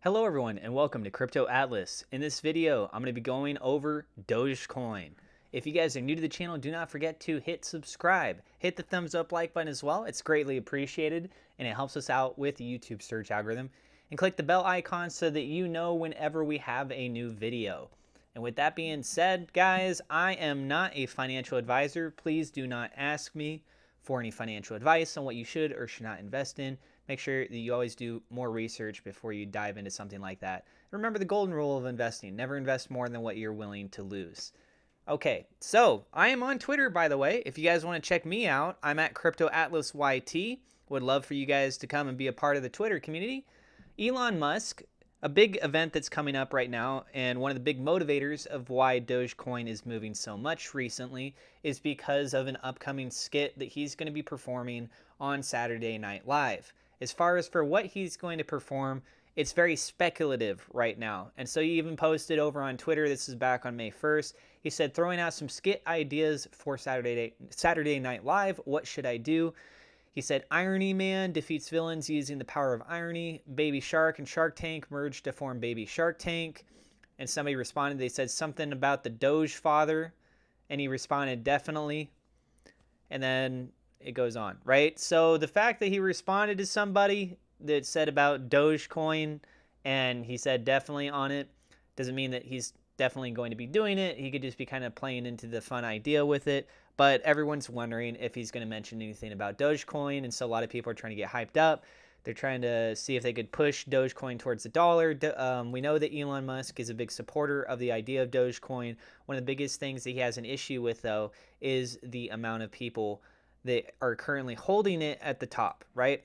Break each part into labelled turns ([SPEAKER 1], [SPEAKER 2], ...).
[SPEAKER 1] Hello everyone and welcome to Crypto Atlas. In this video, I'm going to be going over Dogecoin. If you guys are new to the channel, do not forget to hit subscribe. Hit the thumbs up like button as well. It's greatly appreciated and it helps us out with the YouTube search algorithm. And click the bell icon so that you know whenever we have a new video. And with that being said, guys, I am not a financial advisor. Please do not ask me for any financial advice on what you should or should not invest in. Make sure that you always do more research before you dive into something like that. Remember the golden rule of investing. Never invest more than what you're willing to lose. Okay, so I am on Twitter, by the way. If you guys want to check me out, I'm at Crypto Atlas YT. Would love for you guys to come and be a part of the Twitter community. Elon Musk, a big event that's coming up right now, and one of the big motivators of why Dogecoin is moving so much recently is because of an upcoming skit that he's going to be performing on Saturday Night Live. As far as for what he's going to perform, it's very speculative right now. And so he even posted over on Twitter, this is back on May 1st, he said, throwing out some skit ideas for Saturday Night Live, what should I do? He said, Irony Man defeats villains using the power of irony. Baby Shark and Shark Tank merged to form Baby Shark Tank. And somebody responded, they said something about the dogefather. And he responded, definitely. And then it goes on, right? So the fact that he responded to somebody that said about Dogecoin and he said definitely on it doesn't mean that he's definitely going to be doing it. He could just be kind of playing into the fun idea with it. But everyone's wondering if he's going to mention anything about Dogecoin. And so a lot of people are trying to get hyped up. They're trying to see if they could push Dogecoin towards the dollar. We know that Elon Musk is a big supporter of the idea of Dogecoin. One of the biggest things that he has an issue with, though, is the amount of people that are currently holding it at the top, right?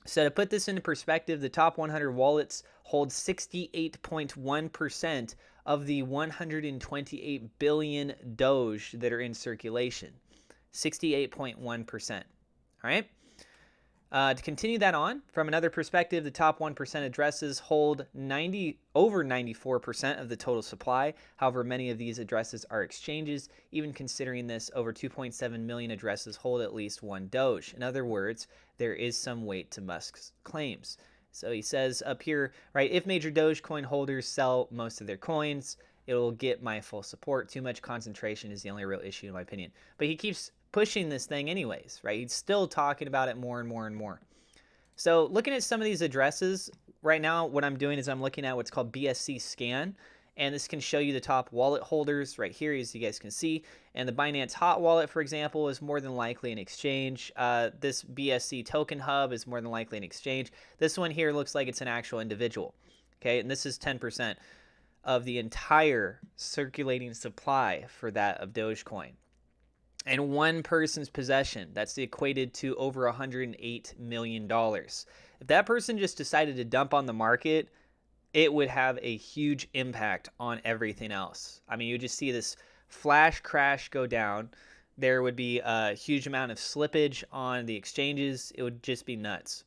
[SPEAKER 1] So to put this into perspective, the top 100 wallets hold 68.1% of the 128 billion Doge that are in circulation. 68.1%. All right? To continue that on, from another perspective, the top 1% addresses hold over 94% of the total supply. However, many of these addresses are exchanges. Even considering this, over 2.7 million addresses hold at least one Doge. In other words, there is some weight to Musk's claims. So he says up here, right, if major Dogecoin holders sell most of their coins, it'll get my full support. Too much concentration is the only real issue in my opinion. But he keeps pushing this thing anyways, right? He's still talking about it more and more and more. So looking at some of these addresses, right now what I'm doing is I'm looking at what's called BSC scan, and this can show you the top wallet holders right here, as you guys can see. And the Binance Hot Wallet, for example, is more than likely an exchange. This BSC token hub is more than likely an exchange. This one here looks like it's an actual individual. Okay, and this is 10% of the entire circulating supply for that of Dogecoin. And one person's possession, that's equated to over $108 million. If that person just decided to dump on the market, it would have a huge impact on everything else. I mean, you just see this flash crash go down. There would be a huge amount of slippage on the exchanges. It would just be nuts.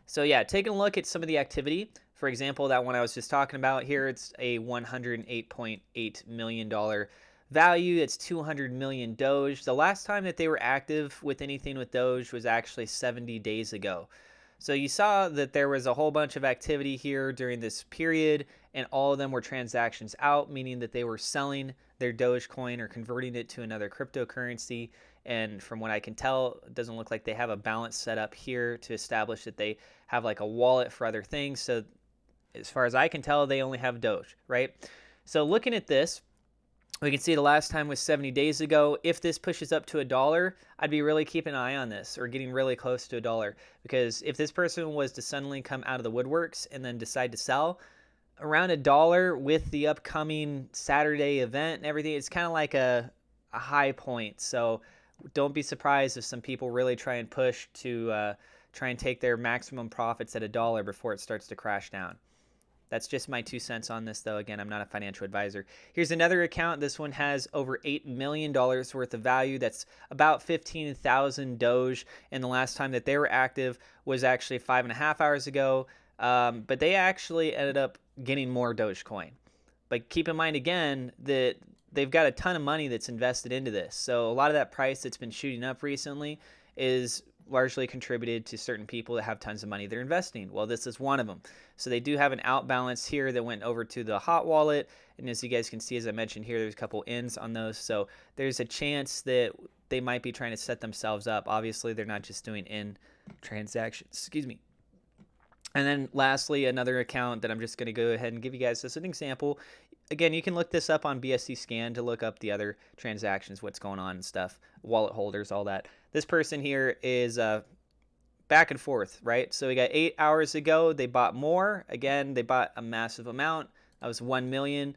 [SPEAKER 1] So yeah, taking a look at some of the activity. For example, that one I was just talking about here, it's a $108.8 million value. It's 200 million Doge. The last time that they were active with anything with Doge was actually 70 days ago. So you saw that there was a whole bunch of activity here during this period, and all of them were transactions out, meaning that they were selling their Dogecoin or converting it to another cryptocurrency. And from what I can tell, it doesn't look like they have a balance set up here to establish that they have like a wallet for other things. So as far as I can tell, they only have Doge, right? So looking at this, we can see the last time was 70 days ago. If this pushes up to $1, I'd be really keeping an eye on this, or getting really close to $1, because if this person was to suddenly come out of the woodworks and then decide to sell around $1 with the upcoming Saturday event and everything, it's kind of like a high point. So don't be surprised if some people really try and push to try and take their maximum profits at $1 before it starts to crash down. That's just my 2 cents on this, though. Again, I'm not a financial advisor. Here's another account. This one has over $8 million worth of value. That's about 15,000 Doge. And the last time that they were active was actually 5.5 hours ago. But they actually ended up getting more Dogecoin. But keep in mind, again, that they've got a ton of money that's invested into this. So a lot of that price that's been shooting up recently is largely contributed to certain people that have tons of money they're investing. Well, this is one of them. So they do have an outbalance here that went over to the hot wallet. And as you guys can see, as I mentioned here, there's a couple ins on those. So there's a chance that they might be trying to set themselves up. Obviously, they're not just doing in transactions. Excuse me. And then lastly, another account that I'm just going to go ahead and give you guys as an example. Again, you can look this up on BSC Scan to look up the other transactions, what's going on and stuff, wallet holders, all that. This person here is back and forth, right? So we got 8 hours ago, they bought more. Again, they bought a massive amount. That was 1 million.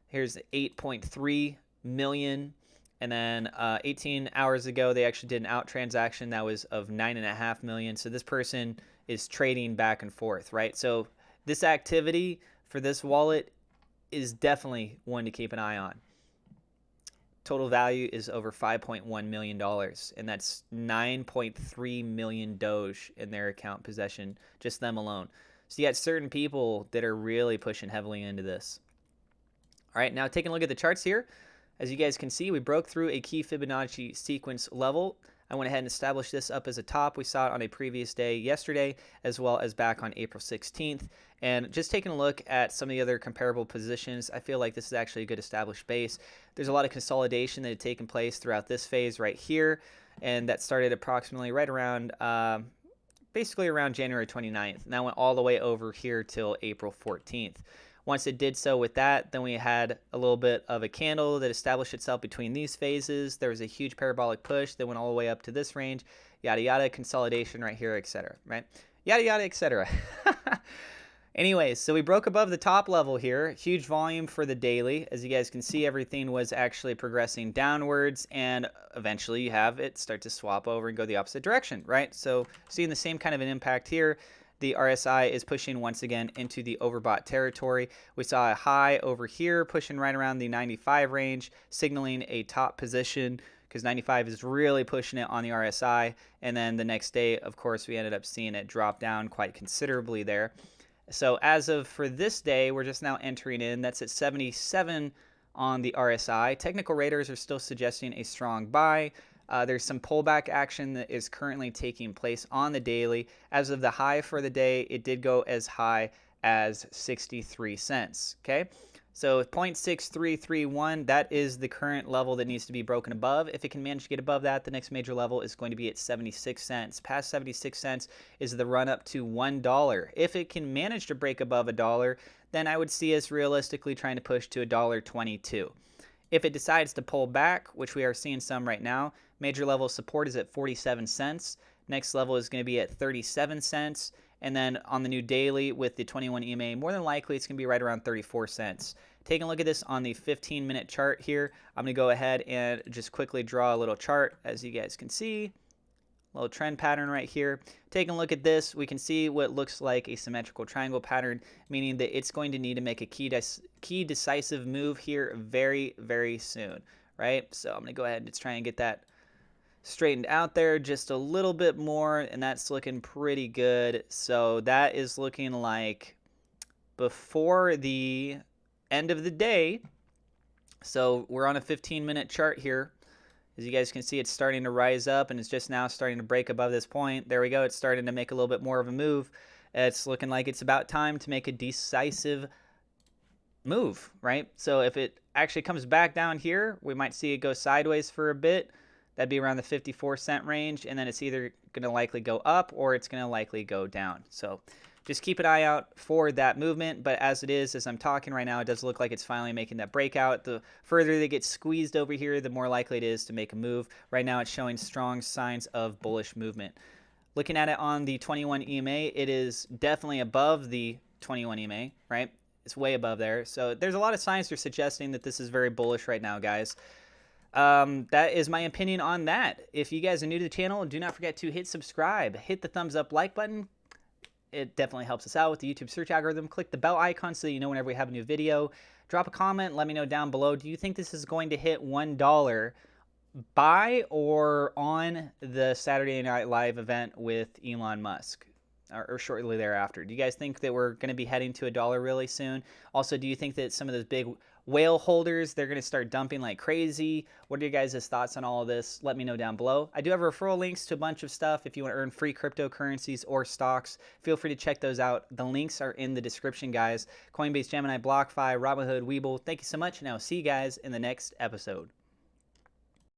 [SPEAKER 1] Here's 8.3 million. And then 18 hours ago, they actually did an out transaction that was of 9.5 million. So this person is trading back and forth, right? So this activity for this wallet is definitely one to keep an eye on. Total value is over $5.1 million, and that's 9.3 million Doge in their account possession, just them alone. So you got certain people that are really pushing heavily into this. All right, now taking a look at the charts here. As you guys can see, we broke through a key Fibonacci sequence level. I went ahead and established this up as a top. We saw it on a previous day yesterday, as well as back on April 16th. And just taking a look at some of the other comparable positions, I feel like this is actually a good established base. There's a lot of consolidation that had taken place throughout this phase right here, and that started approximately right around, basically around January 29th. And that went all the way over here till April 14th. Once it did so with that, then we had a little bit of a candle that established itself between these phases. There was a huge parabolic push that went all the way up to this range, yada yada, consolidation right here, etc. Right? Yada yada, etc. Anyways, so we broke above the top level here. Huge volume for the daily. As you guys can see, everything was actually progressing downwards, and eventually you have it start to swap over and go the opposite direction, right? So seeing the same kind of an impact here. The RSI is pushing once again into the overbought territory. We saw a high over here pushing right around the 95 range, signaling a top position because 95 is really pushing it on the RSI. And then the next day, of course, we ended up seeing it drop down quite considerably there. So as of for this day, we're just now entering in. That's at 77 on the RSI. Technical raters are still suggesting a strong buy. There's some pullback action that is currently taking place on the daily. As of the high for the day, it did go as high as 63 cents. Okay, so 0.6331, that is the current level that needs to be broken above. If it can manage to get above that, the next major level is going to be at 76 cents. Past 76 cents is the run up to $1. If it can manage to break above $1, then I would see us realistically trying to push to $1.22. If it decides to pull back, which we are seeing some right now, major level of support is at 47 cents. Next level is going to be at 37 cents. And then on the new daily with the 21 EMA, more than likely it's going to be right around 34 cents. Taking a look at this on the 15-minute chart here, I'm going to go ahead and just quickly draw a little chart, as you guys can see. Little trend pattern right here. Taking a look at this, we can see what looks like a symmetrical triangle pattern, meaning that it's going to need to make a key decisive move here very, very soon, right? So I'm going to go ahead and just try and get that straightened out there just a little bit more, and that's looking pretty good. So that is looking like before the end of the day. So we're on a 15-minute chart here. As you guys can see, it's starting to rise up, and it's just now starting to break above this point. There we go. It's starting to make a little bit more of a move. It's looking like it's about time to make a decisive move, right? So if it actually comes back down here, we might see it go sideways for a bit. That'd be around the 54-cent range, and then it's either going to likely go up or it's going to likely go down. So just keep an eye out for that movement. But as it is, as I'm talking right now, it does look like it's finally making that breakout. The further they get squeezed over here, the more likely it is to make a move. Right now, it's showing strong signs of bullish movement. Looking at it on the 21 EMA, it is definitely above the 21 EMA, right? It's way above there. So there's a lot of signs that are suggesting that this is very bullish right now, guys. That is my opinion on that. If you guys are new to the channel, do not forget to hit subscribe, hit the thumbs up like button. It definitely helps us out with the YouTube search algorithm. Click the bell icon so you know whenever we have a new video. Drop a comment. Let me know down below. Do you think this is going to hit $1 by or on the Saturday Night Live event with Elon Musk? or shortly thereafter? Do you guys think that we're going to be heading to $1 really soon? Also, do you think that some of those big whale holders, they're going to start dumping like crazy? What are your guys' thoughts on all of this? Let me know down below. I do have referral links to a bunch of stuff. If you want to earn free cryptocurrencies or stocks, feel free to check those out. The links are in the description, guys. Coinbase, Gemini, BlockFi, Robinhood, Webull. Thank you so much, and I'll see you guys in the next episode.